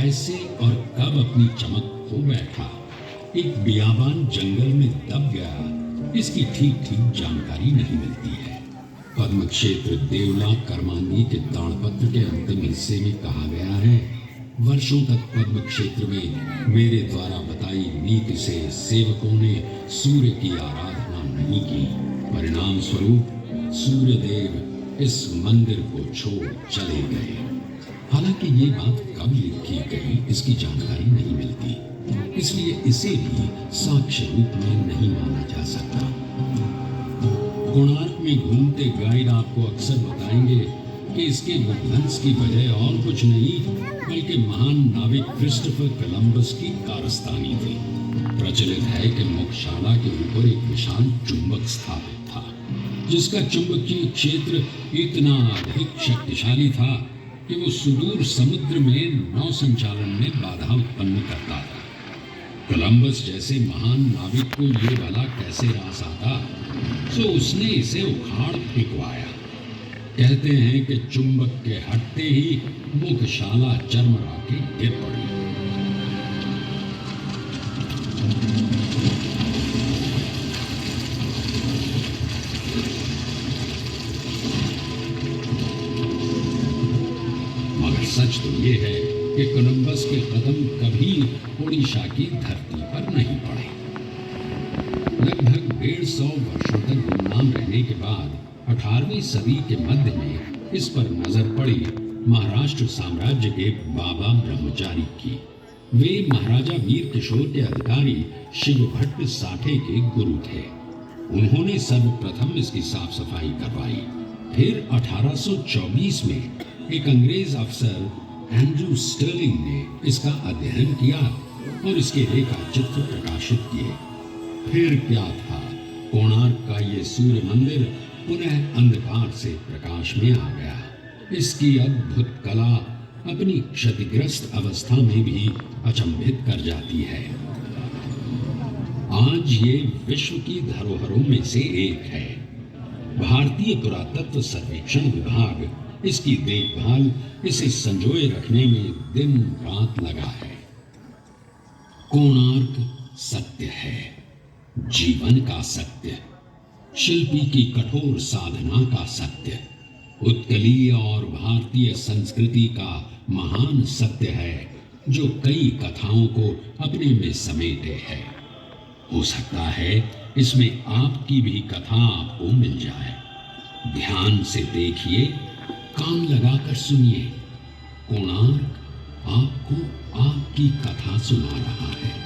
कैसे और कब अपनी चमक खो बैठा, एक बियाबान जंगल में दब गया, इसकी ठीक ठीक जानकारी नहीं मिलती है। पद्म क्षेत्र देवला कर्मांगी के ताड़पत्र के अंतिम हिस्से में कहा गया है, वर्षों तक पद्म क्षेत्र में मेरे द्वारा बताई नीति से सेवकों ने सूर्य की आराधना नहीं की। परिणाम स्वरूप सूर्य देव इस मंदिर को छोड़ चले गए। हालांकि ये बात कब लिखी गई इसकी जानकारी नहीं मिलती, इसलिए इसे भी साक्ष्य रूप में नहीं माना जा सकता। कोणार्क में घूमते गाइड आपको अक्सर बताएंगे कि इसके विध्वंस की वजह और कुछ नहीं बल्कि महान नाविक क्रिस्टोफर कोलंबस की कारस्तानी थी। प्रचलित है कि मुख्यशाला के ऊपर एक विशाल चुंबक स्थापित था, जिसका चुंबकीय क्षेत्र इतना अधिक शक्तिशाली था कि वो सुदूर समुद्र में नौ संचालन में बाधा उत्पन्न करता था। कोलंबस जैसे महान नाविक को ये भला कैसे रास आता, सो उसने इसे उखाड़ फेंकवाया। कहते हैं कि चुंबक के हटते ही मुख्यशाला चरमरा के गिर पड़ी। मगर सच तो ये है कि कोलंबस के कदम कभी ओडिशा की धरती पर नहीं पड़े। लगभग 150 वर्षों तक गुमनाम रहने के बाद 18वीं सदी के मध्य में इस पर नजर पड़ी महाराष्ट्र साम्राज्य के बाबा ब्रह्मचारी की। वे महाराजा वीर किशोर के अधिकारी शिव भट्ट साठे के गुरु थे। उन्होंने सर्वप्रथम इसकी साफ सफाई करवाई। फिर 1824 में एक अंग्रेज अफसर एंड्रू स्टर्लिंग ने इसका अध्ययन किया और इसके रेखा चित्र प्रकाशित किए। फिर क्या था, कोणार्क का ये सूर्य मंदिर पुनः अंधकार से प्रकाश में आ गया। इसकी अद्भुत कला अपनी क्षतिग्रस्त अवस्था में भी अचंभित कर जाती है। आज ये विश्व की धरोहरों में से एक है। भारतीय पुरातत्व सर्वेक्षण विभाग इसकी देखभाल, इसे संजोए रखने में दिन रात लगा है। कोणार्क सत्य है, जीवन का सत्य, शिल्पी की कठोर साधना का सत्य, उत्कलीय और भारतीय संस्कृति का महान सत्य है, जो कई कथाओं को अपने में समेटे है। हो सकता है इसमें आपकी भी कथा आपको मिल जाए। ध्यान से देखिए, कान लगाकर सुनिए, कोणार्क आपको आपकी कथा सुना रहा है।